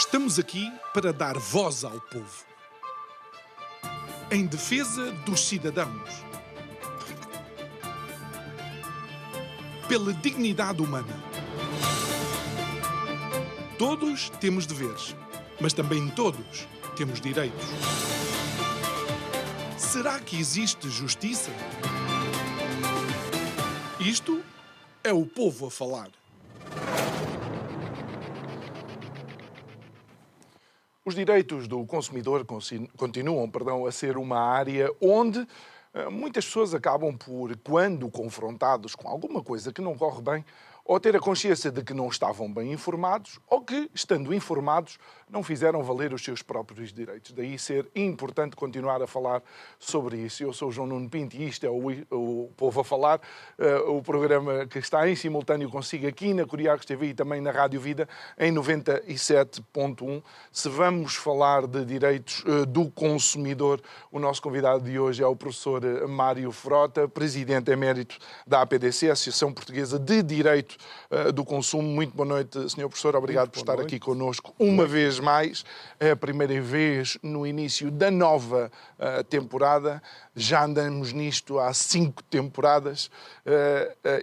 Estamos aqui para dar voz ao povo, em defesa dos cidadãos, pela dignidade humana. Todos temos deveres, mas também todos temos direitos. Será que existe justiça? Isto é o povo a falar. Os direitos do consumidor continuam, a ser uma área onde muitas pessoas acabam por, quando confrontados com alguma coisa que não corre bem, ou ter a consciência de que não estavam bem informados, ou que, estando informados, não fizeram valer os seus próprios direitos. Daí ser importante continuar a falar sobre isso. Eu sou o João Nuno Pinto e isto é o Povo a Falar, o programa que está em simultâneo consigo aqui na Curiacos TV e também na Rádio Vida, em 97.1. Se vamos falar de direitos do consumidor, o nosso convidado de hoje é o professor Mário Frota, presidente emérito da APDC, Associação Portuguesa de Direito do Consumo. Muito boa noite, Sr. Professor. Obrigado por estar aqui connosco uma vez mais. É a primeira vez no início da nova temporada. Já andamos nisto há 5 temporadas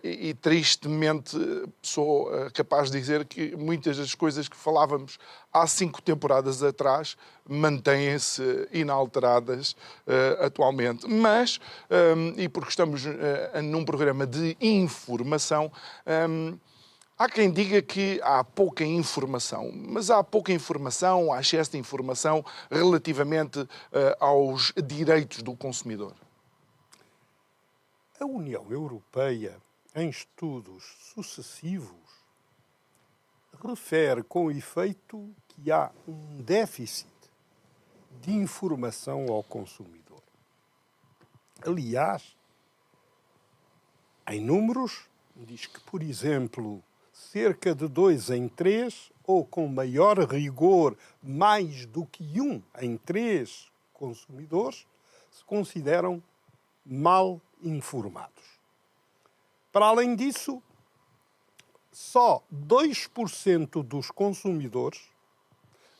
e tristemente sou capaz de dizer que muitas das coisas que falávamos há 5 temporadas atrás mantêm-se inalteradas atualmente. Mas, e porque estamos num programa de informação, há quem diga que há pouca informação, mas há pouca informação, há excesso de informação relativamente aos direitos do consumidor. A União Europeia, em estudos sucessivos, refere com efeito que há um déficit de informação ao consumidor. Aliás, em números, diz que, por exemplo, cerca de 2 em 3, ou com maior rigor, mais do que 1 em 3 consumidores, se consideram mal informados. Para além disso, só 2% dos consumidores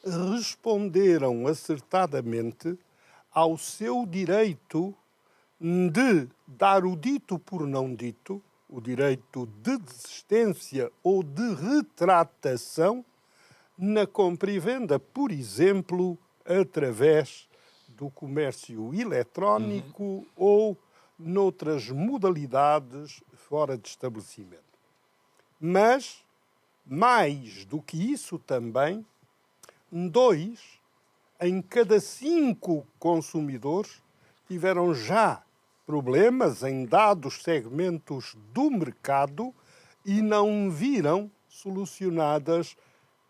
responderam acertadamente ao seu direito de dar o dito por não dito, o direito de desistência ou de retratação na compra e venda, por exemplo, através do comércio eletrónico ou noutras modalidades fora de estabelecimento. Mas, mais do que isso também, 2 em cada 5 consumidores tiveram já problemas em dados segmentos do mercado e não viram solucionadas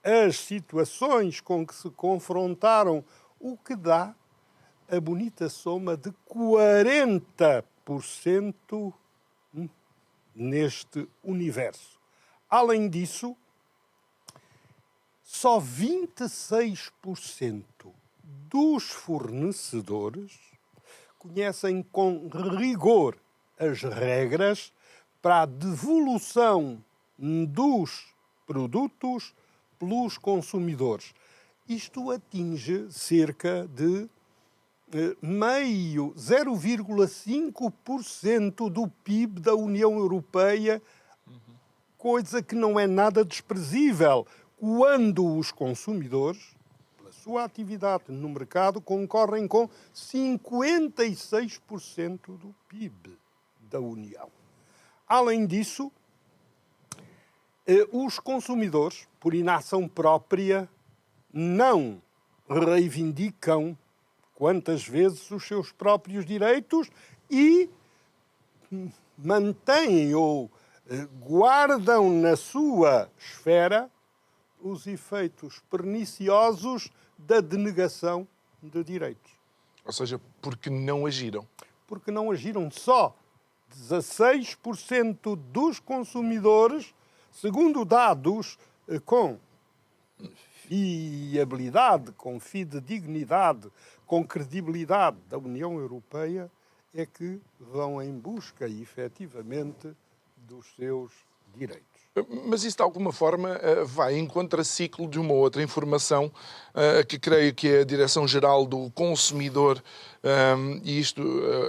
as situações com que se confrontaram, o que dá a bonita soma de 40% neste universo. Além disso, só 26% dos fornecedores conhecem com rigor as regras para a devolução dos produtos pelos consumidores. Isto atinge cerca de 0,5% do PIB da União Europeia, coisa que não é nada desprezível, quando os consumidores, pela sua atividade no mercado, concorrem com 56% do PIB da União. Além disso, os consumidores, por inação própria, não reivindicam quantas vezes os seus próprios direitos e mantêm ou guardam na sua esfera os efeitos perniciosos da denegação de direitos. Ou seja, porque não agiram. Porque não agiram. Só 16% dos consumidores, segundo dados com fiabilidade, com fidedignidade, com credibilidade da União Europeia, é que vão em busca, efetivamente, dos seus direitos. Mas isso, de alguma forma, vai em contraciclo de uma outra informação que creio que é a Direção-Geral do Consumidor, e isto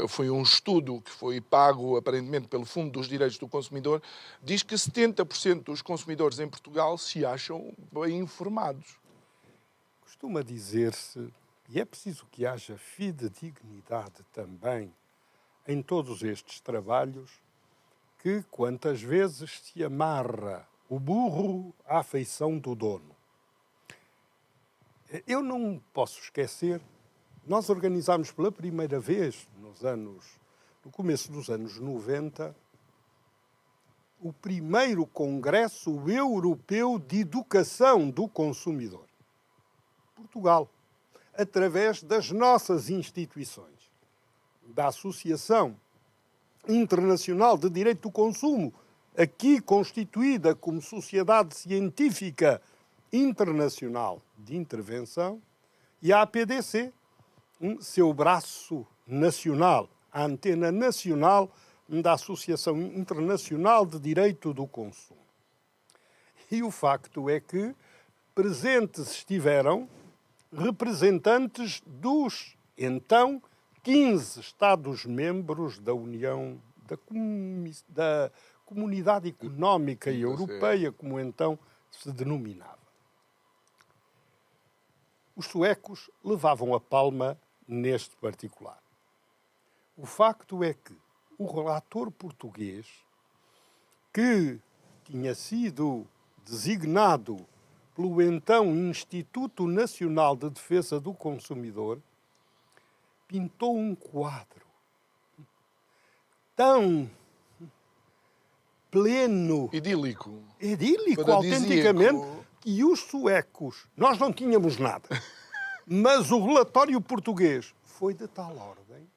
foi um estudo que foi pago, aparentemente, pelo Fundo dos Direitos do Consumidor, diz que 70% dos consumidores em Portugal se acham bem informados. Costuma dizer-se, e é preciso que haja fidedignidade também em todos estes trabalhos, que quantas vezes se amarra o burro à feição do dono. Eu não posso esquecer, nós organizámos pela primeira vez, no começo dos anos 90, o primeiro Congresso Europeu de Educação do Consumidor. Portugal, através das nossas instituições, da Associação Internacional de Direito do Consumo, aqui constituída como Sociedade Científica Internacional de Intervenção, e a APDC, seu braço nacional, a antena nacional da Associação Internacional de Direito do Consumo. E o facto é que presentes estiveram representantes dos, então, 15 Estados-membros da União, da Comunidade Económica Europeia, como então se denominava. Os suecos levavam a palma neste particular. O facto é que o relator português, que tinha sido designado pelo então Instituto Nacional de Defesa do Consumidor, pintou um quadro tão pleno, idílico, autenticamente, que os suecos, nós não tínhamos nada, mas o relatório português foi de tal ordem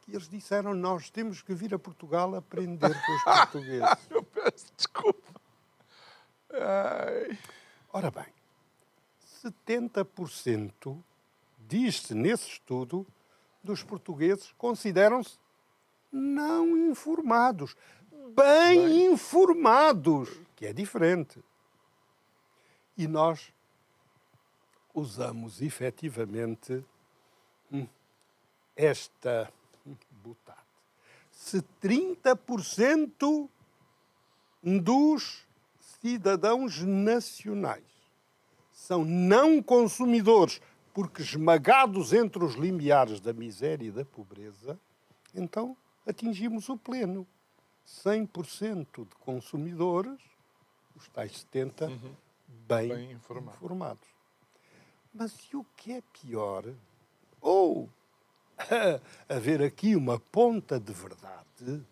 que eles disseram: nós temos que vir a Portugal aprender com os portugueses. Eu peço desculpa. Ai. Ora bem, 70% diz-se nesse estudo dos portugueses consideram-se não informados, bem informados, que é diferente. E nós usamos efetivamente esta botada. Se 30% dos cidadãos nacionais são não consumidores, porque esmagados entre os limiares da miséria e da pobreza, então atingimos o pleno. 100% de consumidores, os tais 70%, bem informados. Mas e o que é pior, ou haver aqui uma ponta de verdade,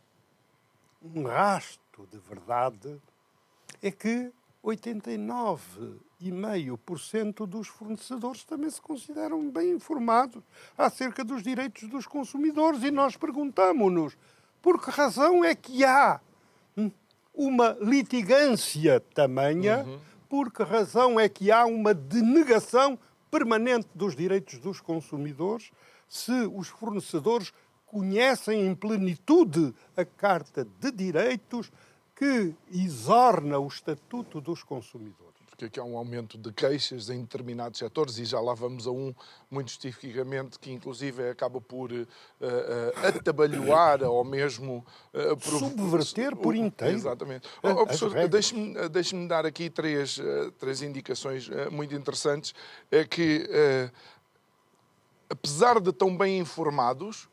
um rasto de verdade, é que 89,5% dos fornecedores também se consideram bem informados acerca dos direitos dos consumidores. E nós perguntamos-nos, por que razão é que há uma litigância tamanha, por que razão é que há uma denegação permanente dos direitos dos consumidores, se os fornecedores conhecem em plenitude a Carta de Direitos que exorna o Estatuto dos Consumidores. Porque aqui há um aumento de queixas em determinados setores, e já lá vamos a um, muito especificamente, que inclusive acaba por atabalhoar ou mesmo... subverter por inteiro. Exatamente. Professor, deixe-me dar aqui três indicações muito interessantes, que apesar de tão bem informados,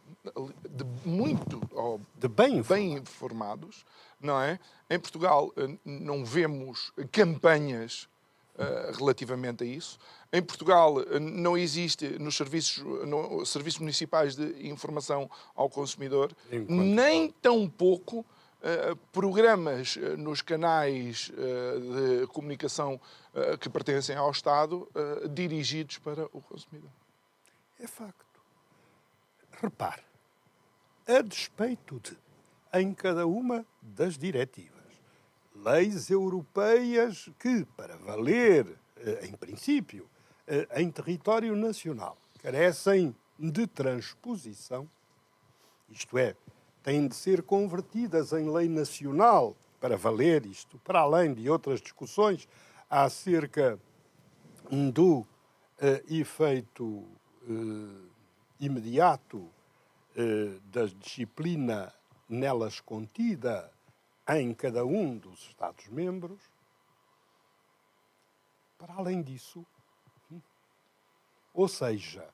de bem informados, não é? Em Portugal não vemos campanhas relativamente a isso. Em Portugal não existe nos serviços municipais de informação ao consumidor, nem tampouco programas nos canais de comunicação que pertencem ao Estado dirigidos para o consumidor. É facto. Repare, a despeito de, em cada uma das diretivas, leis europeias que, para valer, em princípio, em território nacional, carecem de transposição, isto é, têm de ser convertidas em lei nacional para valer isto, para além de outras discussões acerca do efeito imediato da disciplina nelas contida em cada um dos Estados-membros, para além disso, ou seja,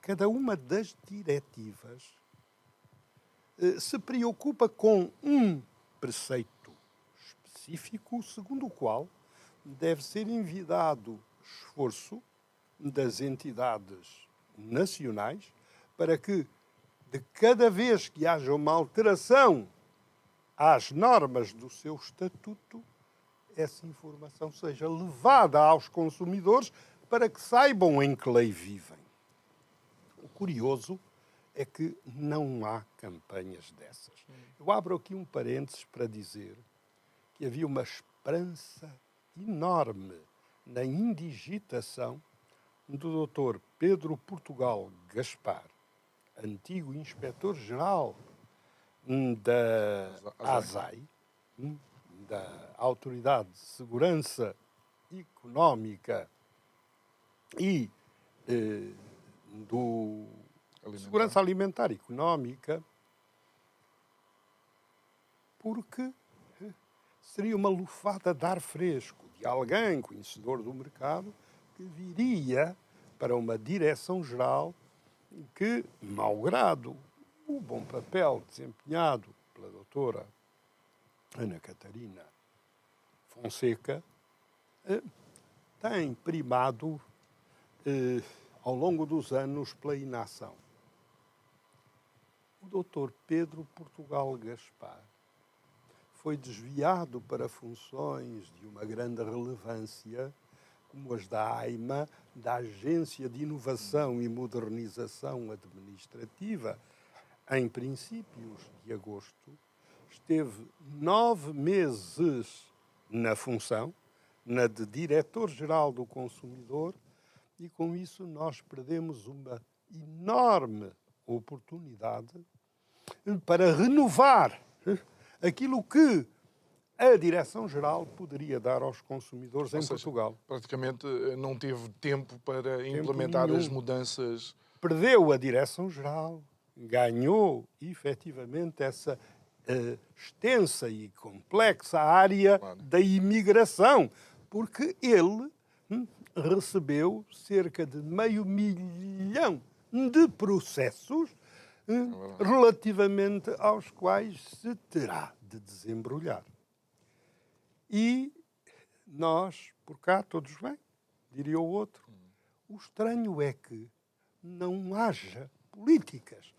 cada uma das diretivas se preocupa com um preceito específico, segundo o qual deve ser envidado esforço das entidades nacionais para que, de cada vez que haja uma alteração às normas do seu estatuto, essa informação seja levada aos consumidores para que saibam em que lei vivem. O curioso é que não há campanhas dessas. Eu abro aqui um parênteses para dizer que havia uma esperança enorme na indigitação do Dr. Pedro Portugal Gaspar, antigo inspetor-geral da ASAI, da Autoridade de Segurança Económica e do Segurança Alimentar e Económica, porque seria uma lufada de ar fresco de alguém conhecedor do mercado que viria para uma direção-geral que, malgrado o bom papel desempenhado pela doutora Ana Catarina Fonseca, tem primado ao longo dos anos pela inação. O doutor Pedro Portugal Gaspar foi desviado para funções de uma grande relevância, como as da AIMA, da Agência de Inovação e Modernização Administrativa, em princípios de agosto. Esteve 9 meses na função, na de Diretor-Geral do Consumidor, e com isso nós perdemos uma enorme oportunidade para renovar aquilo que a Direção-Geral poderia dar aos consumidores em Portugal. Praticamente não teve tempo para implementar as mudanças. Perdeu a Direção-Geral, ganhou efetivamente essa extensa e complexa área da imigração, porque ele recebeu cerca de 500 mil de processos relativamente aos quais se terá de desembrulhar. E nós, por cá, todos bem, diria o outro. O estranho é que não haja políticas.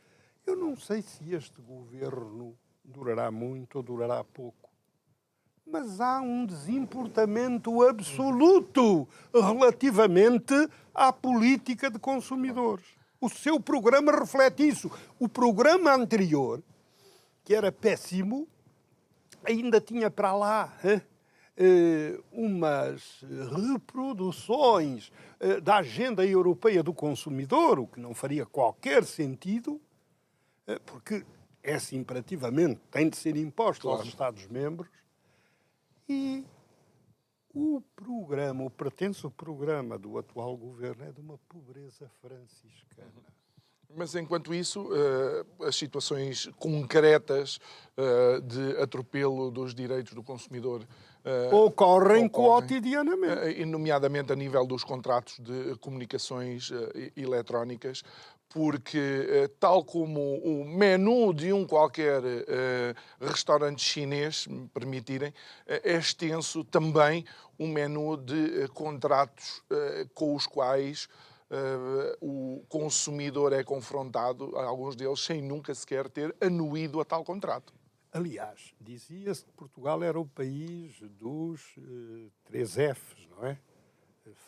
Eu não sei se este governo durará muito ou durará pouco, mas há um desimportamento absoluto relativamente à política de consumidores. O seu programa reflete isso. O programa anterior, que era péssimo, ainda tinha para lá umas reproduções da Agenda Europeia do Consumidor, o que não faria qualquer sentido, porque essa imperativamente tem de ser imposto aos Estados-membros. E o pretenso programa do atual governo é de uma pobreza franciscana. Mas, enquanto isso, as situações concretas de atropelo dos direitos do consumidor ocorrem cotidianamente. E, nomeadamente, a nível dos contratos de comunicações eletrónicas, porque, tal como o menu de um qualquer restaurante chinês, se me permitirem, é extenso também o menu de contratos com os quais o consumidor é confrontado, alguns deles, sem nunca sequer ter anuído a tal contrato. Aliás, dizia-se que Portugal era o país dos 3 Fs, não é?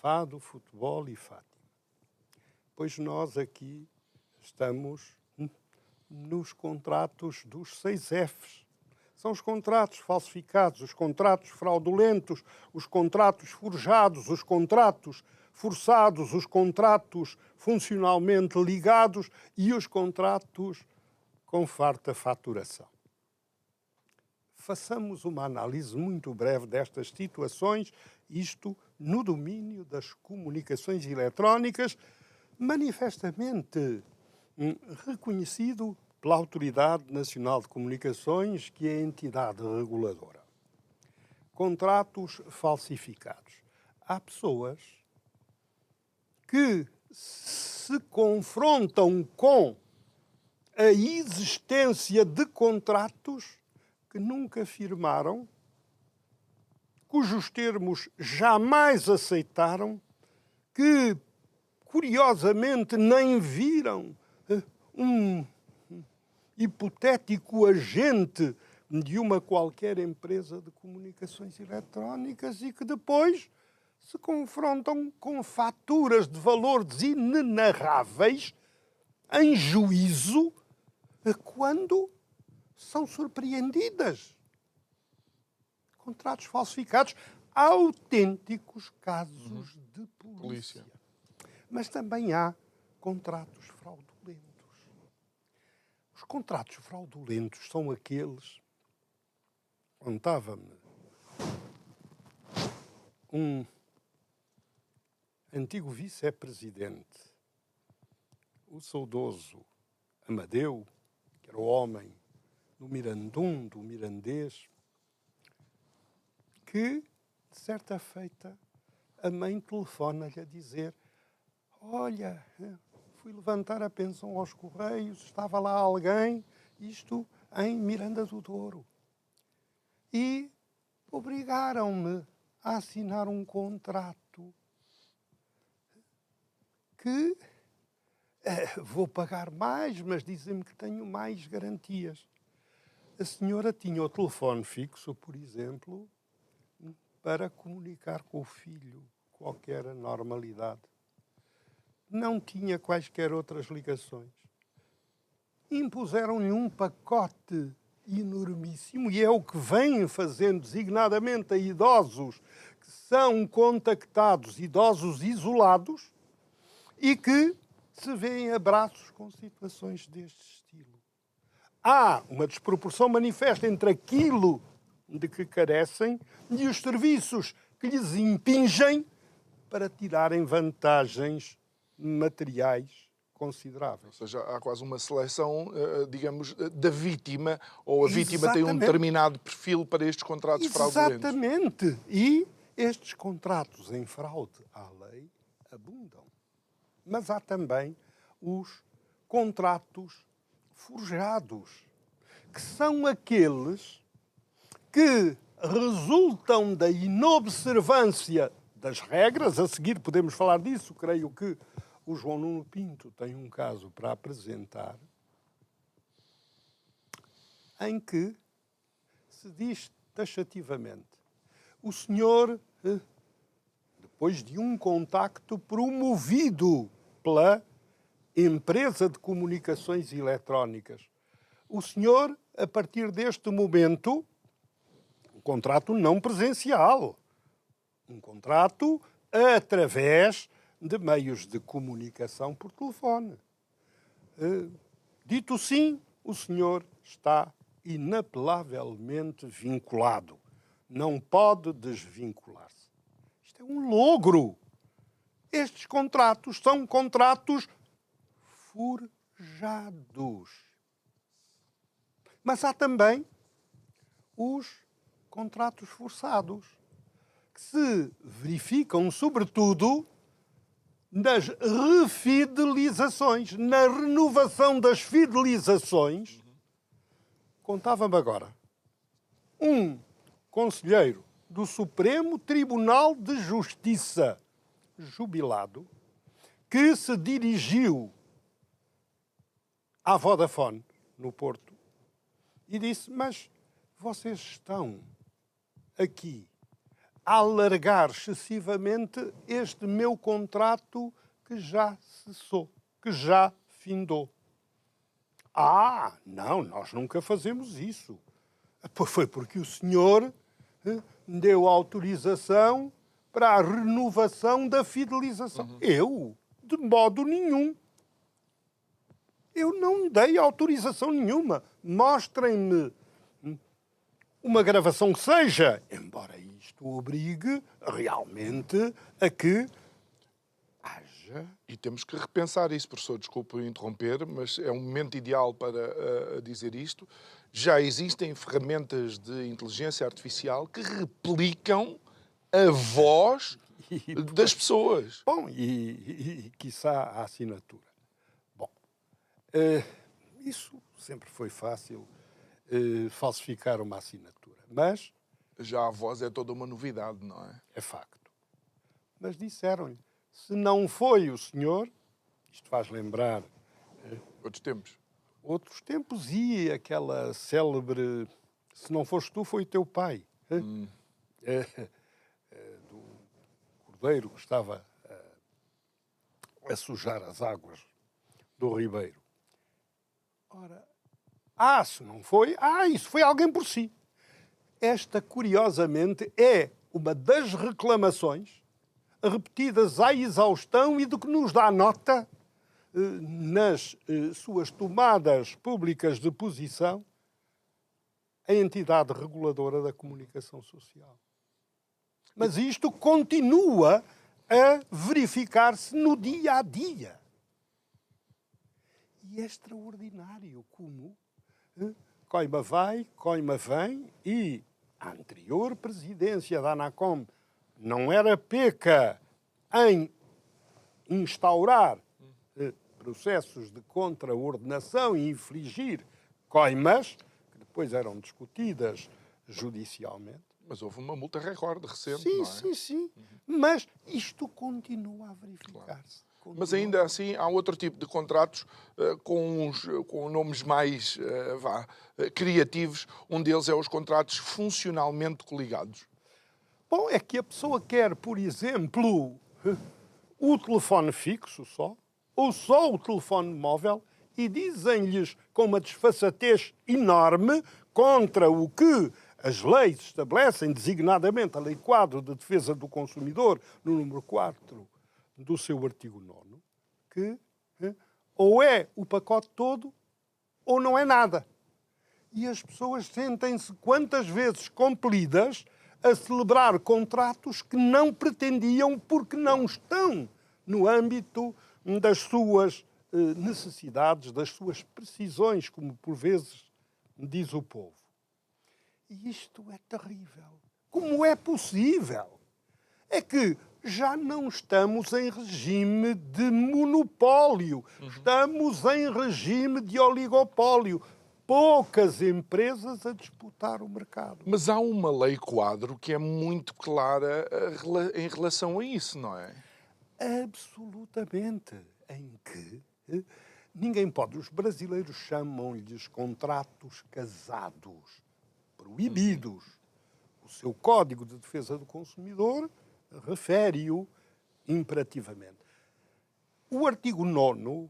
Fado, futebol e Fátima. Pois nós aqui estamos nos contratos dos 6 Fs. São os contratos falsificados, os contratos fraudulentos, os contratos forjados, os contratos forçados, os contratos funcionalmente ligados e os contratos com farta faturação. façamos uma análise muito breve destas situações, isto no domínio das comunicações eletrónicas, manifestamente reconhecido pela Autoridade Nacional de Comunicações, que é a entidade reguladora. Contratos falsificados. Há pessoas que se confrontam com a existência de contratos que nunca firmaram, cujos termos jamais aceitaram, que, curiosamente, nem viram um hipotético agente de uma qualquer empresa de comunicações eletrónicas e que depois se confrontam com faturas de valores inenarráveis em juízo quando são surpreendidas. Contratos falsificados, autênticos casos de polícia. Mas também há contratos fraudulentos. Os contratos fraudulentos são aqueles... Contava-me um antigo vice-presidente, o saudoso Amadeu, que era o homem do Mirandum, do Mirandês, que, de certa feita, a mãe telefona-lhe a dizer: olha, fui levantar a pensão aos Correios, estava lá alguém, isto em Miranda do Douro, e obrigaram-me a assinar um contrato que vou pagar mais, mas dizem-me que tenho mais garantias. A senhora tinha o telefone fixo, por exemplo, para comunicar com o filho qualquer normalidade. Não tinha quaisquer outras ligações. Impuseram-lhe um pacote enormíssimo, e é o que vêm fazendo designadamente a idosos que são contactados, idosos isolados, e que se vêem abraços com situações deste estilo. Há uma desproporção manifesta entre aquilo de que carecem e os serviços que lhes impingem para tirarem vantagens materiais consideráveis. Ou seja, há quase uma seleção, digamos, da vítima, ou a vítima tem um determinado perfil para estes contratos fraudulentos. Exatamente. E estes contratos em fraude à lei abundam. Mas há também os contratos forjados, que são aqueles que resultam da inobservância das regras. A seguir podemos falar disso. Creio que o João Nuno Pinto tem um caso para apresentar em que se diz taxativamente: o senhor, depois de um contacto promovido pela empresa de comunicações eletrónicas, o senhor, a partir deste momento, um contrato não presencial, um contrato através de meios de comunicação por telefone. Dito sim, o senhor está inapelavelmente vinculado. Não pode desvincular-se. Isto é um logro. Estes contratos são contratos forjados. Mas há também os contratos forçados, que se verificam, sobretudo, nas refidelizações, na renovação das fidelizações. Contava-me agora um conselheiro do Supremo Tribunal de Justiça, jubilado, que se dirigiu à Vodafone, no Porto, e disse: mas vocês estão aqui a alargar excessivamente este meu contrato que já cessou, que já findou. Não, nós nunca fazemos isso. Pois foi porque o senhor deu autorização para a renovação da fidelização. Eu, de modo nenhum. Eu não dei autorização nenhuma. Mostrem-me uma gravação que seja, embora isto obrigue realmente a que haja... E temos que repensar isso, professor, desculpe interromper, mas é um momento ideal para dizer isto. Já existem ferramentas de inteligência artificial que replicam a voz das pessoas. Bom, e quiçá a assinatura. Bom, isso sempre foi fácil, falsificar uma assinatura, mas... Já a voz é toda uma novidade, não é? É facto. Mas disseram-lhe, se não foi o senhor, isto faz lembrar outros tempos e aquela célebre, se não foste tu, foi o teu pai. Do cordeiro que estava a sujar as águas do ribeiro. Ora, se não foi, isso foi alguém por si. Esta, curiosamente, é uma das reclamações repetidas à exaustão e do que nos dá nota nas suas tomadas públicas de posição a entidade reguladora da comunicação social. Mas isto continua a verificar-se no dia a dia. E é extraordinário como coima vai, coima vem, e a anterior presidência da ANACOM não era peca em instaurar processos de contraordenação e infligir coimas, que depois eram discutidas judicialmente. Mas houve uma multa recorde recente, sim, não é? Sim. Mas isto continua a verificar-se. Claro. Mas ainda assim há outro tipo de contratos com nomes mais criativos. Um deles é os contratos funcionalmente coligados. Bom, é que a pessoa quer, por exemplo, o telefone fixo só, ou só o telefone móvel, e dizem-lhes com uma desfaçatez enorme contra o que as leis estabelecem, designadamente a Lei Quadro de Defesa do Consumidor, no número 4 do seu artigo 9º, que ou é o pacote todo ou não é nada. E as pessoas sentem-se quantas vezes compelidas a celebrar contratos que não pretendiam porque não estão no âmbito das suas necessidades, das suas precisões, como por vezes diz o povo. E isto é terrível. Como é possível? É que já não estamos em regime de monopólio, estamos em regime de oligopólio. Poucas empresas a disputar o mercado. Mas há uma lei quadro que é muito clara em relação a isso, não é? Absolutamente. Em que ninguém pode. Os brasileiros chamam-lhes contratos casados, proibidos. O seu Código de Defesa do Consumidor refere-o imperativamente. O artigo 9º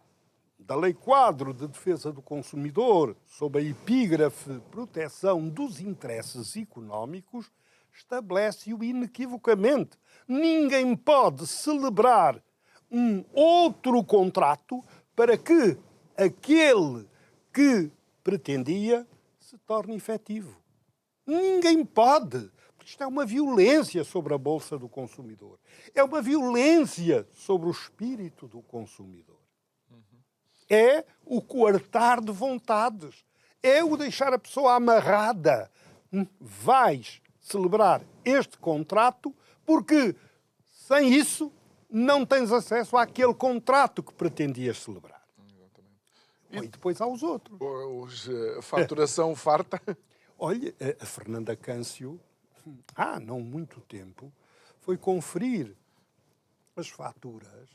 da Lei Quadro de Defesa do Consumidor, sob a epígrafe Proteção dos Interesses Económicos, estabelece-o inequivocamente. Ninguém pode celebrar um outro contrato para que aquele que pretendia se torne efetivo. Ninguém pode. Isto é uma violência sobre a bolsa do consumidor. É uma violência sobre o espírito do consumidor. É o coartar de vontades. É o deixar a pessoa amarrada. Vais celebrar este contrato porque, sem isso, não tens acesso àquele contrato que pretendias celebrar. Exatamente. E depois há os outros. Faturação farta. Olha, a Fernanda Câncio, há não muito tempo, foi conferir as faturas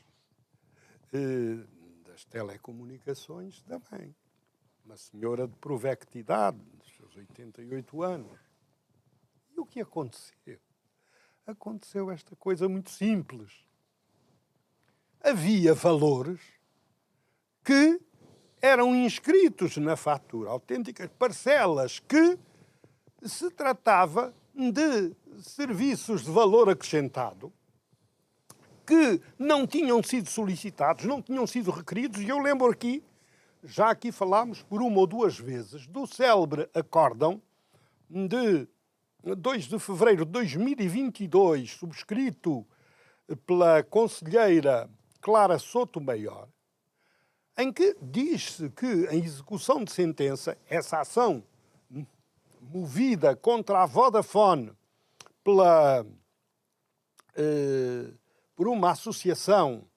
das telecomunicações também. Uma senhora de provectidade, dos seus 88 anos. E o que aconteceu? Aconteceu esta coisa muito simples. Havia valores que eram inscritos na fatura, autênticas parcelas, que se tratava de serviços de valor acrescentado que não tinham sido solicitados, não tinham sido requeridos, e eu lembro aqui, já aqui falámos por uma ou duas vezes, do célebre acórdão de 2 de fevereiro de 2022, subscrito pela conselheira Clara Sotomayor, em que diz-se que, em execução de sentença, essa ação movida contra a Vodafone por uma associação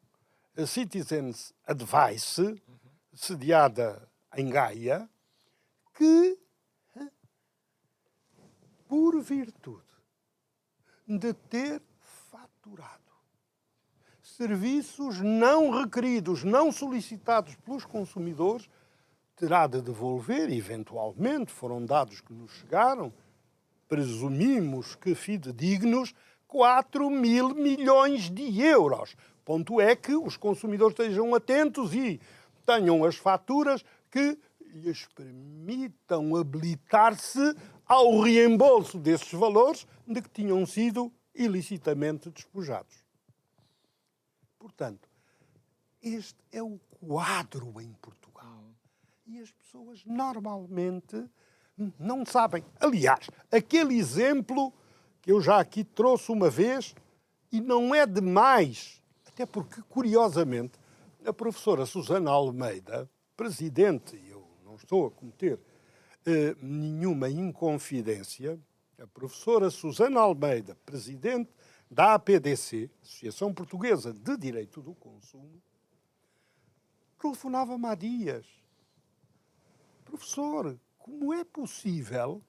Citizens Advice, sediada em Gaia, que, por virtude de ter faturado serviços não requeridos, não solicitados pelos consumidores, terá de devolver, eventualmente, foram dados que nos chegaram, presumimos que fidedignos, 4 mil milhões de euros. Ponto é que os consumidores estejam atentos e tenham as faturas que lhes permitam habilitar-se ao reembolso desses valores de que tinham sido ilicitamente despojados. Portanto, este é o quadro em Portugal. E as pessoas normalmente não sabem. Aliás, aquele exemplo que eu já aqui trouxe uma vez, e não é demais, até porque, curiosamente, a professora Susana Almeida, presidente, e eu não estou a cometer nenhuma inconfidência, a professora Susana Almeida, presidente da APDC, Associação Portuguesa de Direito do Consumo, telefonava-me há dias. Professor, como é possível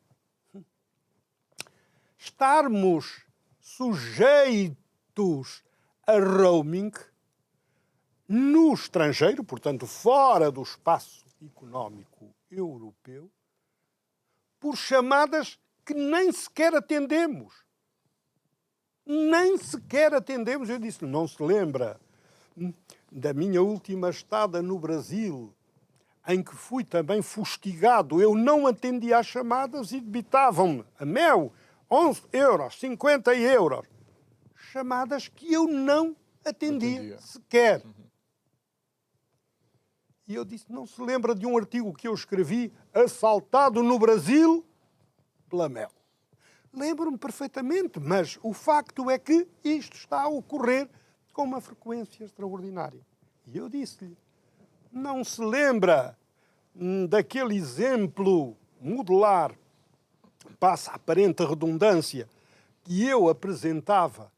estarmos sujeitos a roaming no estrangeiro, portanto, fora do espaço económico europeu, por chamadas que nem sequer atendemos? Nem sequer atendemos. Eu disse, não se lembra da minha última estada no Brasil, em que fui também fustigado. Eu não atendia às chamadas e debitavam-me a mel 11 euros, 50 euros. Chamadas que eu não atendia sequer. E eu disse, não se lembra de um artigo que eu escrevi, assaltado no Brasil pela mel? Lembro-me perfeitamente, mas o facto é que isto está a ocorrer com uma frequência extraordinária. E eu disse-lhe, não se lembra daquele exemplo modular, passa a aparente redundância, que eu apresentava?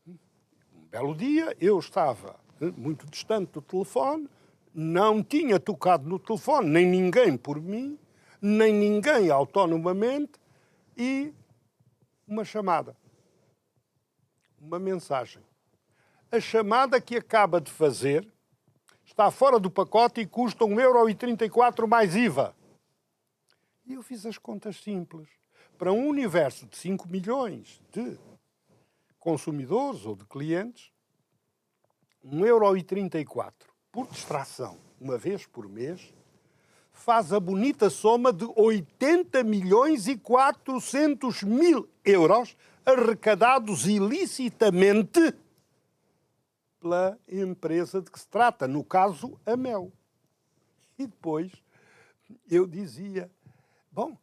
Um belo dia, eu estava muito distante do telefone, não tinha tocado no telefone, nem ninguém por mim, nem ninguém autonomamente, e uma chamada, uma mensagem. A chamada que acaba de fazer está fora do pacote e custa 1,34 € mais IVA. E eu fiz as contas simples. Para um universo de 5 milhões de consumidores ou de clientes, 1,34 € por distração, uma vez por mês, faz a bonita soma de 80 milhões e 400 mil euros arrecadados ilicitamente pela empresa de que se trata, no caso, a Mel. E depois eu dizia, bom,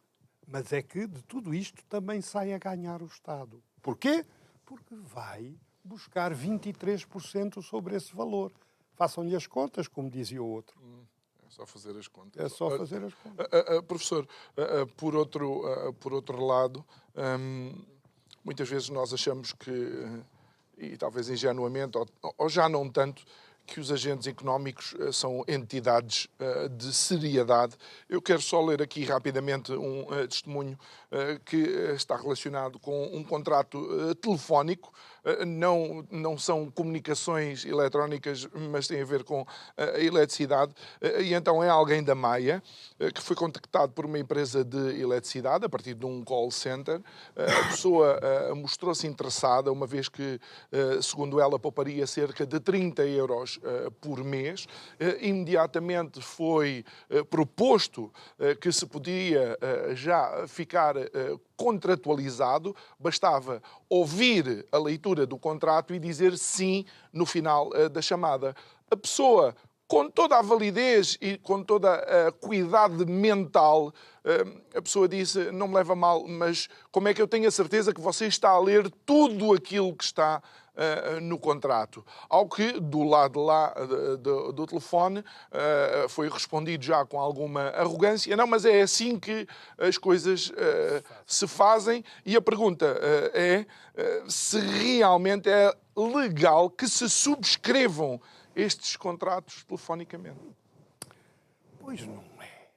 mas é que de tudo isto também sai a ganhar o Estado. Porquê? Porque vai buscar 23% sobre esse valor. Façam-lhe as contas, como dizia o outro. É só fazer as contas. É só fazer as contas. Professor, por outro lado, muitas vezes nós achamos que, e talvez ingenuamente, ou já não tanto, que os agentes económicos são entidades de seriedade. Eu quero só ler aqui rapidamente um testemunho que está relacionado com um contrato telefónico. Não são comunicações eletrónicas, mas tem a ver com a eletricidade. E então é alguém da Maia que foi contactado por uma empresa de eletricidade a partir de um call center. A pessoa mostrou-se interessada, uma vez que, segundo ela, pouparia cerca de 30 euros por mês. Imediatamente foi proposto que se podia já ficar contratualizado, bastava ouvir a leitura do contrato e dizer sim no final da chamada. A pessoa com toda a validez e com toda a cuidade mental, a pessoa disse, não me leva a mal, mas como é que eu tenho a certeza que você está a ler tudo aquilo que está no contrato? Ao que, do lado lá do telefone, foi respondido já com alguma arrogância, não, mas é assim que as coisas se fazem. E a pergunta é se realmente é legal que se subscrevam estes contratos telefonicamente. Pois não é.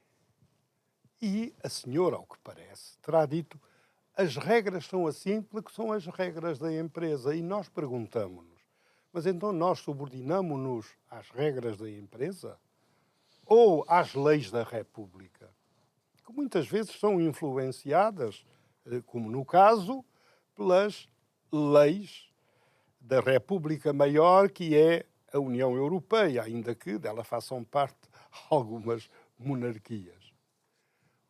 E a senhora, ao que parece, terá dito as regras são assim porque são as regras da empresa. E nós perguntamos-nos, mas então nós subordinamos-nos às regras da empresa? Ou às leis da República? Que muitas vezes são influenciadas, como no caso, pelas leis da República Maior, que é a União Europeia, ainda que dela façam parte algumas monarquias.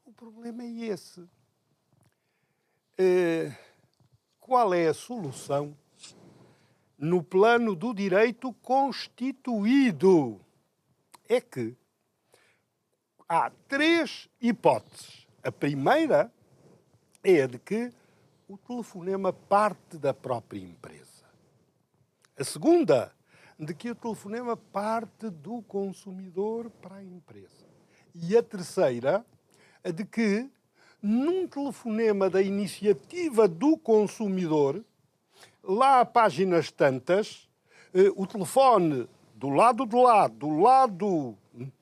O problema é esse. Qual é a solução no plano do direito constituído? É que há 3 hipóteses. A primeira é a de que o telefonema parte da própria empresa. A segunda, de que o telefonema parte do consumidor para a empresa. E a terceira, a de que, num telefonema da iniciativa do consumidor, lá a páginas tantas, o telefone do lado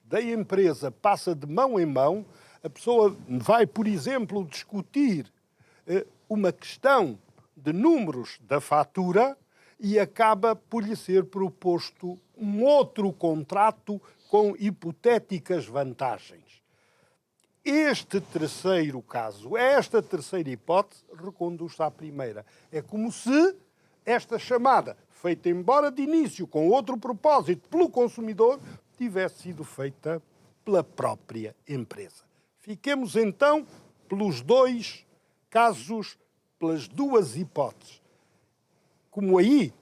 da empresa passa de mão em mão, a pessoa vai, por exemplo, discutir uma questão de números da fatura e acaba por lhe ser proposto um outro contrato com hipotéticas vantagens. Este terceiro caso, esta terceira hipótese, reconduz-se à primeira. É como se esta chamada, feita embora de início com outro propósito pelo consumidor, tivesse sido feita pela própria empresa. Fiquemos então pelos 2 casos, pelas 2 hipóteses. Como aí,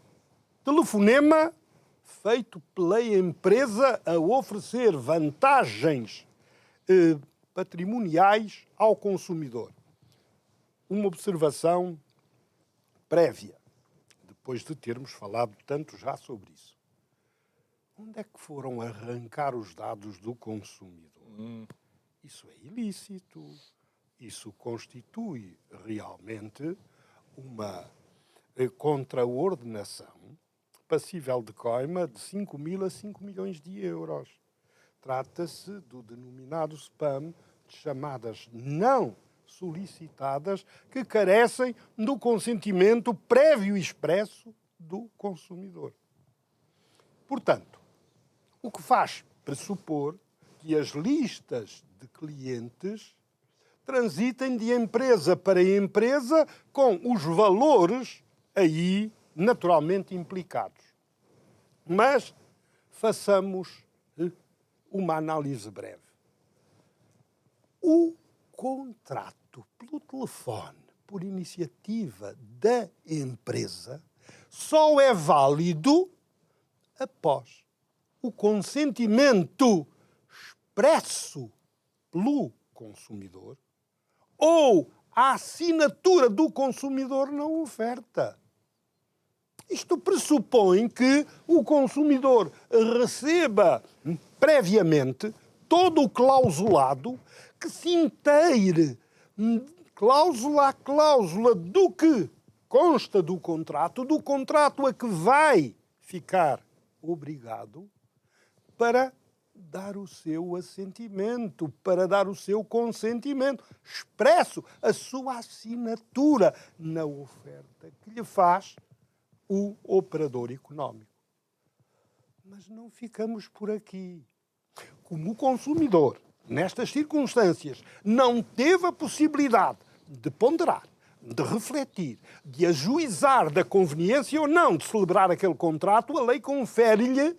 telefonema feito pela empresa a oferecer vantagens patrimoniais ao consumidor. Uma observação prévia, depois de termos falado tanto já sobre isso. Onde é que foram arrancar os dados do consumidor? Isso é ilícito. Isso constitui realmente uma contraordenação passível de coima de 5.000 a 5 milhões de euros. Trata-se do denominado spam, de chamadas não solicitadas que carecem do consentimento prévio e expresso do consumidor. Portanto, o que faz pressupor que as listas de clientes transitem de empresa para empresa com os valores aí naturalmente implicados. Mas façamos uma análise breve. O contrato pelo telefone, por iniciativa da empresa, só é válido após o consentimento expresso pelo consumidor ou a assinatura do consumidor na oferta. Isto pressupõe que o consumidor receba previamente todo o clausulado que se inteire, cláusula a cláusula, do que consta do contrato a que vai ficar obrigado para dar o seu assentimento, para dar o seu consentimento expresso, a sua assinatura na oferta que lhe faz o operador económico. Mas não ficamos por aqui. Como o consumidor, nestas circunstâncias, não teve a possibilidade de ponderar, de refletir, de ajuizar da conveniência ou não de celebrar aquele contrato, a lei confere-lhe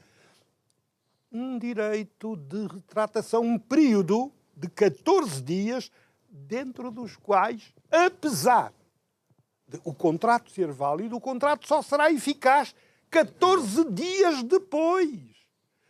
um direito de retratação, um período de 14 dias, dentro dos quais, apesar de o contrato ser válido, o contrato só será eficaz 14 dias depois.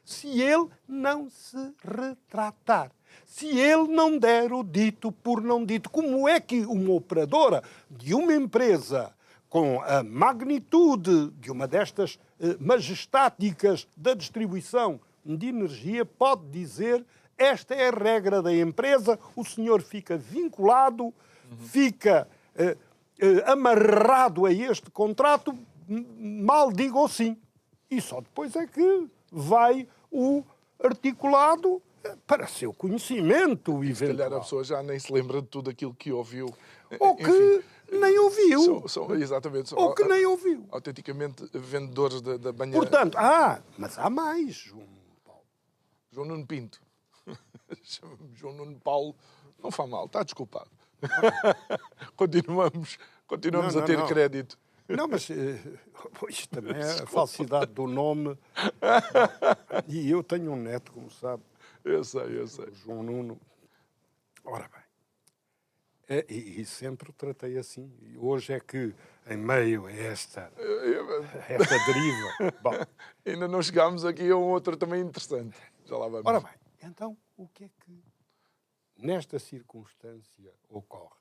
se ele não se retratar, se ele não der o dito por não dito. Como é que uma operadora de uma empresa com a magnitude de uma destas majestáticas da distribuição de energia pode dizer: esta é a regra da empresa, o senhor fica vinculado, fica amarrado a este contrato, mal diga ou sim. E só depois é que vai o articulado para seu conhecimento Se calhar a eventual. pessoa já nem se lembra de tudo aquilo que ouviu. Ou que nem ouviu. Exatamente. Ou que nem ouviu. Autenticamente vendedores da banha. Portanto, mas há mais, João Paulo. João Nuno Pinto. Chama-me João Nuno Paulo. Não faz mal, está desculpado. Continuamos Não, a ter não. crédito. Não, mas isto também é a falsidade do nome. E eu tenho um neto, como sabe, Eu sei. o João Nuno. Ora bem, e sempre o tratei assim. E hoje é que, em meio a esta deriva... Bom, Ainda não chegámos aqui a um outro também interessante. Já lá vamos. ora bem, então o que é que nesta circunstância ocorre?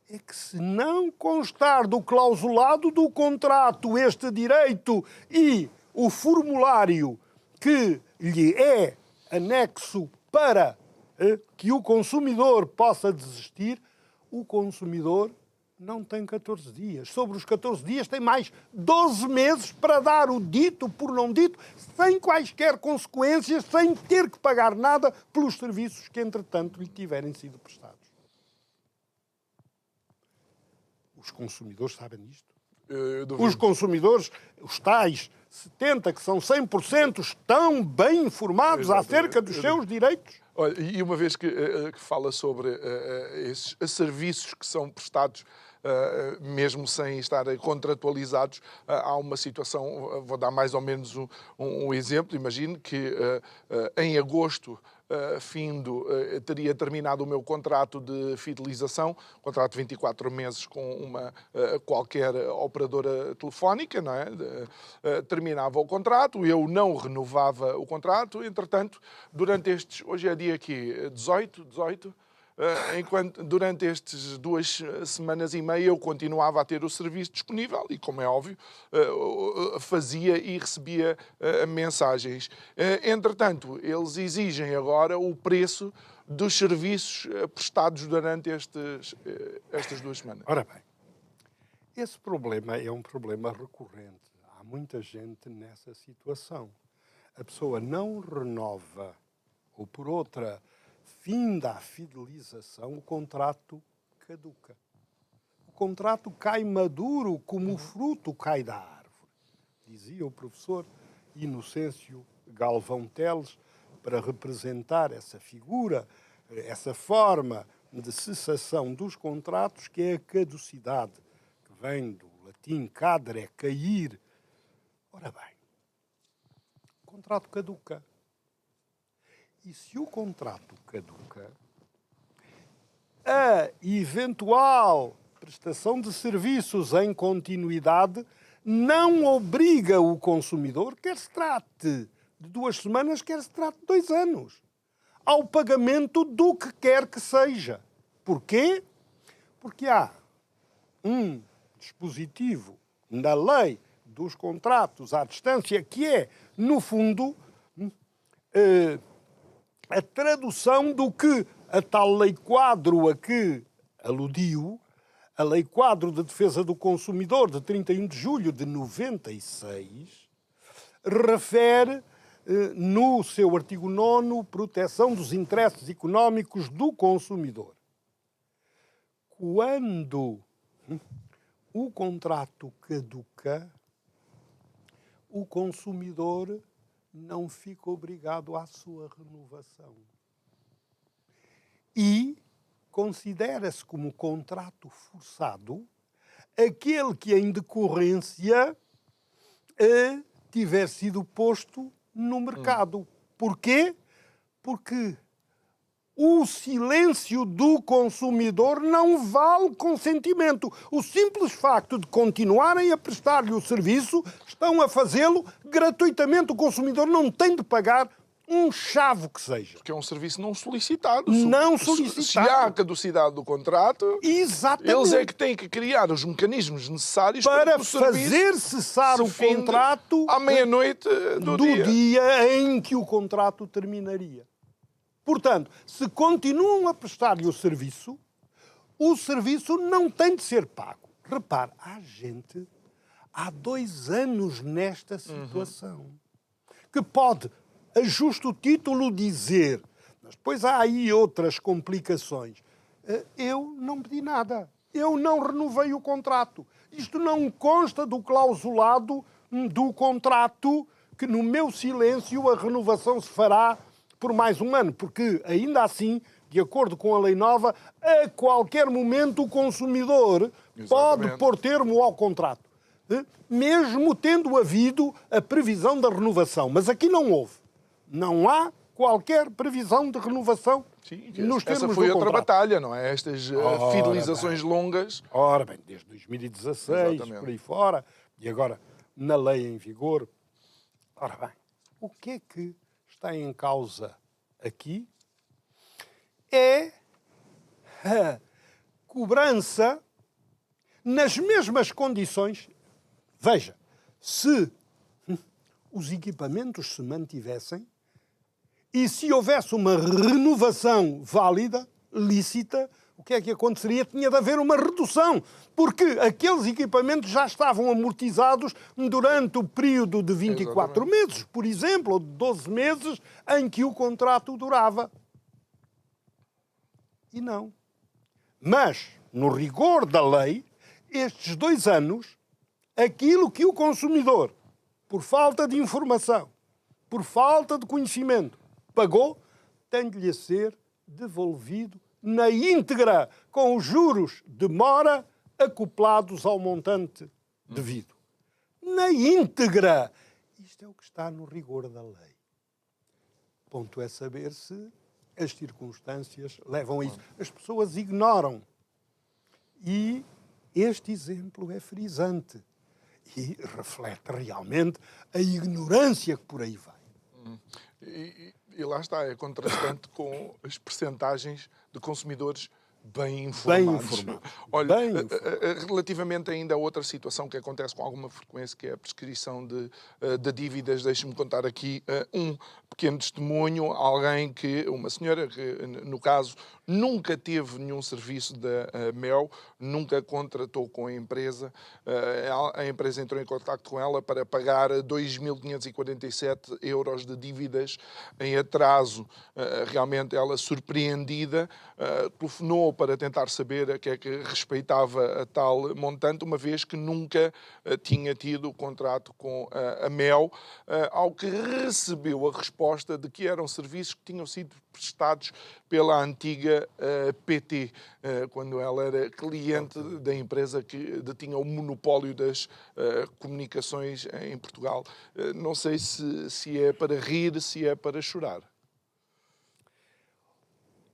É que se não constar do clausulado do contrato este direito e o formulário que lhe é anexo para que o consumidor possa desistir, o consumidor não tem 14 dias. Sobre os 14 dias tem mais 12 meses para dar o dito por não dito, sem quaisquer consequências, sem ter que pagar nada pelos serviços que, entretanto, lhe tiverem sido prestados. Os consumidores sabem disto? Os consumidores, os tais 70, que são 100%, estão bem informados acerca dos seus direitos? Olha, e uma vez que fala sobre esses serviços que são prestados, mesmo sem estarem contratualizados, há uma situação, vou dar mais ou menos um exemplo. Imagine que em agosto teria terminado o meu contrato de fidelização, contrato de 24 meses com uma qualquer operadora telefónica, não é? Terminava o contrato, eu não renovava o contrato, entretanto, durante estes, hoje é dia aqui 18, enquanto durante estas 2 semanas e meia eu continuava a ter o serviço disponível e, como é óbvio, fazia e recebia mensagens. Entretanto, eles exigem agora o preço dos serviços prestados durante estas 2 semanas. Ora bem, esse problema é um problema recorrente. Há muita gente nessa situação. A pessoa não renova, ou por outra, finda a fidelização, o contrato caduca. O contrato cai maduro como o fruto cai da árvore. Dizia o professor Inocêncio Galvão Teles, para representar essa figura, essa forma de cessação dos contratos, que é a caducidade, que vem do latim cadere, cair. Ora bem, o contrato caduca. E se o contrato caduca, a eventual prestação de serviços em continuidade não obriga o consumidor, quer se trate de 2 semanas, quer se trate de 2 anos, ao pagamento do que quer que seja. Porquê? Porque há um dispositivo na lei dos contratos à distância que é, no fundo, a tradução do que a tal lei quadro a que aludiu, a lei quadro de defesa do consumidor de 31 de julho de 96, refere no seu artigo 9º, proteção dos interesses económicos do consumidor. Quando o contrato caduca, o consumidor não fica obrigado à sua renovação. E considera-se como contrato forçado aquele que, em decorrência, tiver sido posto no mercado. Porquê? Porque O silêncio do consumidor não vale consentimento. O simples facto de continuarem a prestar-lhe o serviço, estão a fazê-lo gratuitamente. O consumidor não tem de pagar um chavo que seja. Porque é um serviço não solicitado. Não solicitado. Se solicitado. há caducidade do contrato, Exatamente. eles é que têm que criar os mecanismos necessários para que o serviço fazer cessar o finde contrato à meia-noite do dia em que o contrato terminaria. Portanto, se continuam a prestar-lhe o serviço não tem de ser pago. Repare, há gente há 2 anos nesta situação que pode, a justo título, dizer, mas depois há aí outras complicações. Eu não pedi nada. Eu não renovei o contrato. Isto não consta do clausulado do contrato que, no meu silêncio, a renovação se fará por mais 1 ano, porque, ainda assim, de acordo com a lei nova, a qualquer momento o consumidor pode pôr termo ao contrato, mesmo tendo havido a previsão da renovação. Mas aqui não houve. Não há qualquer previsão de renovação. Sim, nos termos essa foi do outra contrato. batalha, não é? Estas fidelizações longas. Ora bem, desde 2016, Exatamente. por aí fora, e agora na lei em vigor. Ora bem, o que é que está em causa aqui? É a cobrança nas mesmas condições. Veja, se os equipamentos se mantivessem e se houvesse uma renovação válida, lícita, o que é que aconteceria? Tinha de haver uma redução, porque aqueles equipamentos já estavam amortizados durante o período de 24 meses, por exemplo, ou de 12 meses, em que o contrato durava. E não. Mas, no rigor da lei, estes 2 anos, aquilo que o consumidor, por falta de informação, por falta de conhecimento, pagou, tem de lhe ser devolvido na íntegra, com os juros de mora acoplados ao montante devido. Na íntegra. Isto é o que está no rigor da lei. Ponto é saber se as circunstâncias levam a isso. As pessoas ignoram. E este exemplo é frisante. E reflete realmente a ignorância que por aí vai. E lá está, é contrastante com as percentagens de consumidores bem informados. Olha, relativamente ainda a outra situação que acontece com alguma frequência, que é a prescrição de dívidas, deixe-me contar aqui um pequeno testemunho, uma senhora que, no caso, nunca teve nenhum serviço da Mel, nunca contratou com a empresa. A empresa entrou em contacto com ela para pagar 2.547 euros de dívidas em atraso. Realmente ela, surpreendida, telefonou para tentar saber a que é que respeitava a tal montante, uma vez que nunca tinha tido contrato com a Mel, ao que recebeu a resposta de que eram serviços que tinham sido prestados pela antiga PT, quando ela era cliente da empresa que detinha o monopólio das comunicações em Portugal. Não sei se é para rir, se é para chorar.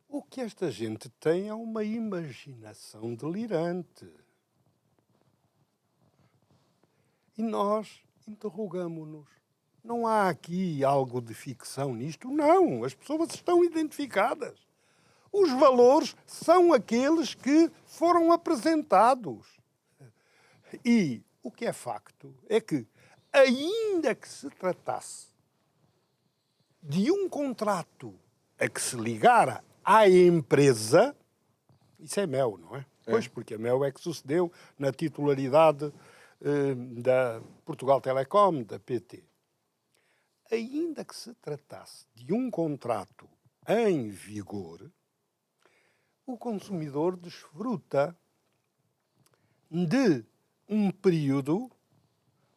O que esta gente tem é uma imaginação delirante. E nós interrogamo-nos. Não há aqui algo de ficção nisto? Não, as pessoas estão identificadas. Os valores são aqueles que foram apresentados. E o que é facto é que, ainda que se tratasse de um contrato a que se ligara à empresa, isso é Mel, não é? Pois, porque a Mel é que sucedeu na titularidade da Portugal Telecom, da PT. Ainda que se tratasse de um contrato em vigor, o consumidor desfruta de um período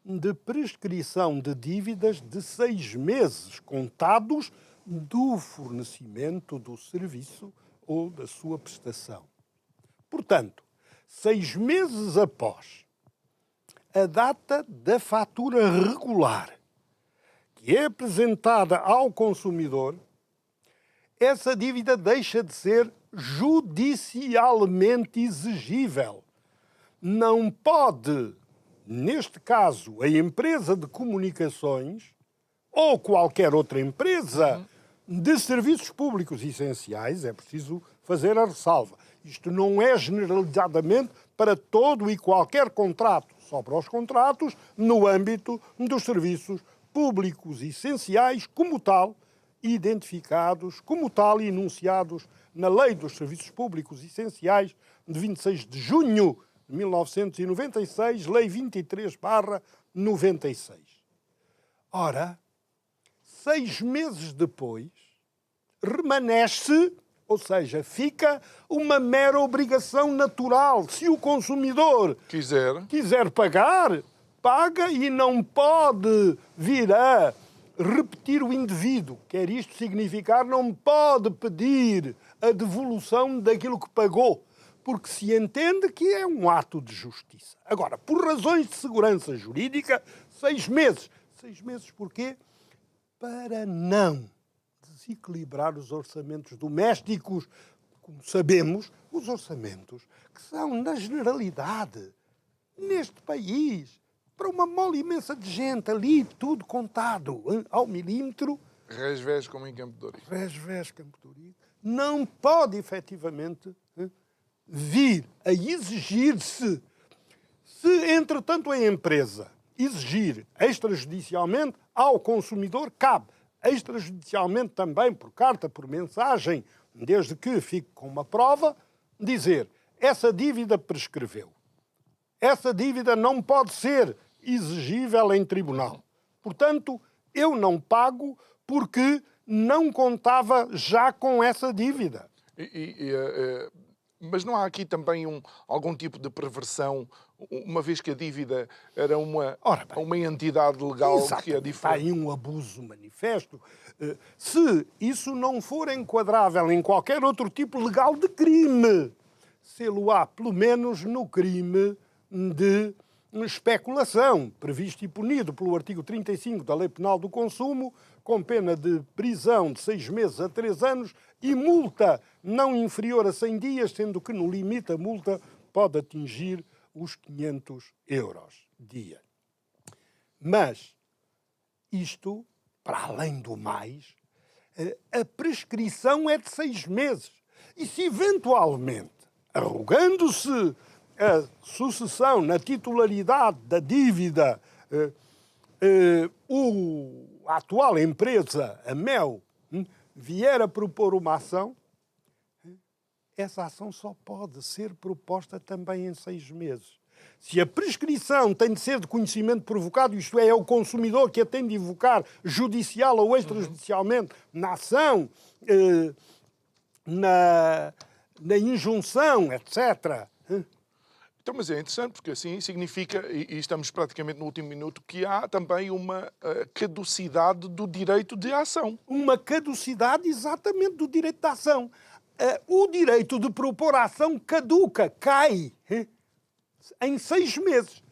de prescrição de dívidas de 6 meses contados do fornecimento do serviço ou da sua prestação. Portanto, 6 meses após a data da fatura regular, que é apresentada ao consumidor, essa dívida deixa de ser judicialmente exigível. Não pode, neste caso, a empresa de comunicações ou qualquer outra empresa de serviços públicos essenciais, é preciso fazer a ressalva. Isto não é generalizadamente para todo e qualquer contrato, só para os contratos no âmbito dos serviços públicos essenciais, como tal, identificados, como tal, e enunciados na Lei dos Serviços Públicos Essenciais de 26 de junho de 1996, Lei 23/96. Ora, 6 meses depois, remanesce, ou seja, fica uma mera obrigação natural. Se o consumidor quiser pagar, paga e não pode vir a repetir o indevido. Quer isto significar, não pode pedir a devolução daquilo que pagou, porque se entende que é um ato de justiça. Agora, por razões de segurança jurídica, 6 meses. 6 meses porquê? Para não desequilibrar os orçamentos domésticos. Como sabemos, os orçamentos que são, na generalidade, neste país, para uma mole imensa de gente ali, tudo contado ao milímetro. Resvés como em Campo de Ourique. Resvés Campo de Ourique. Não pode, efetivamente, vir a exigir-se. Se, entretanto, a empresa exigir extrajudicialmente, ao consumidor cabe extrajudicialmente também, por carta, por mensagem, desde que fique com uma prova, dizer: essa dívida prescreveu. Essa dívida não pode ser exigível em tribunal. Portanto, eu não pago porque não contava já com essa dívida. Mas não há aqui também algum tipo de perversão, uma vez que a dívida era uma entidade legal que é diferente? Está aí um abuso manifesto. Se isso não for enquadrável em qualquer outro tipo legal de crime, sê-lo-á pelo menos no crime de especulação, previsto e punido pelo artigo 35 da Lei Penal do Consumo, com pena de prisão de 6 meses a 3 anos e multa não inferior a 100 dias, sendo que no limite a multa pode atingir os 500 euros dia. Mas isto, para além do mais, a prescrição é de 6 meses. E se eventualmente, arrogando-se a sucessão na titularidade da dívida, a atual empresa, a Mel, vier a propor uma ação, essa ação só pode ser proposta também em 6 meses. Se a prescrição tem de ser de conhecimento provocado, isto é o consumidor que a tem de invocar judicial ou extrajudicialmente na ação, na injunção, etc. Então, mas é interessante, porque assim significa, e estamos praticamente no último minuto, que há também uma caducidade do direito de ação. Uma caducidade exatamente do direito de ação. O direito de propor a ação caduca, cai em 6 meses.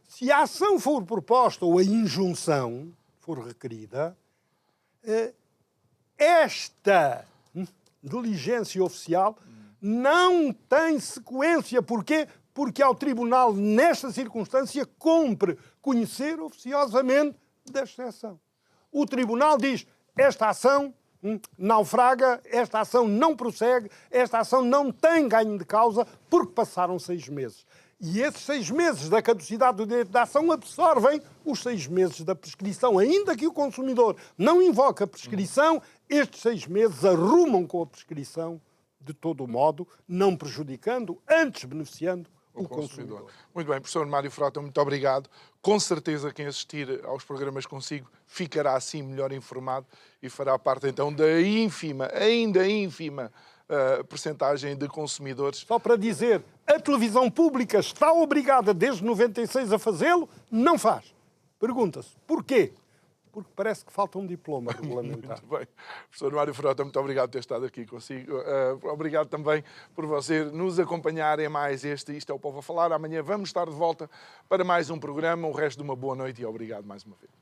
Se a ação for proposta ou a injunção for requerida, esta diligência oficial não tem sequência. Porquê? Porque ao Tribunal, nesta circunstância, cumpre conhecer oficiosamente da exceção. O Tribunal diz: esta ação naufraga, esta ação não prossegue, esta ação não tem ganho de causa, porque passaram 6 meses. E esses 6 meses da caducidade do direito de ação absorvem os 6 meses da prescrição. Ainda que o consumidor não invoque a prescrição, estes 6 meses arrumam com a prescrição de todo o modo, não prejudicando, antes beneficiando o consumidor. Muito bem, professor Mário Frota, muito obrigado. Com certeza quem assistir aos programas consigo ficará assim melhor informado e fará parte então da ainda ínfima percentagem de consumidores. Só para dizer, a televisão pública está obrigada desde 96 a fazê-lo? Não faz. Pergunta-se, porquê? Porque parece que falta um diploma regulamentar. Muito bem. Professor Mário Frota, muito obrigado por ter estado aqui consigo. Obrigado também por você nos acompanhar em mais Isto é o Povo a Falar. Amanhã vamos estar de volta para mais um programa. O resto de uma boa noite e obrigado mais uma vez.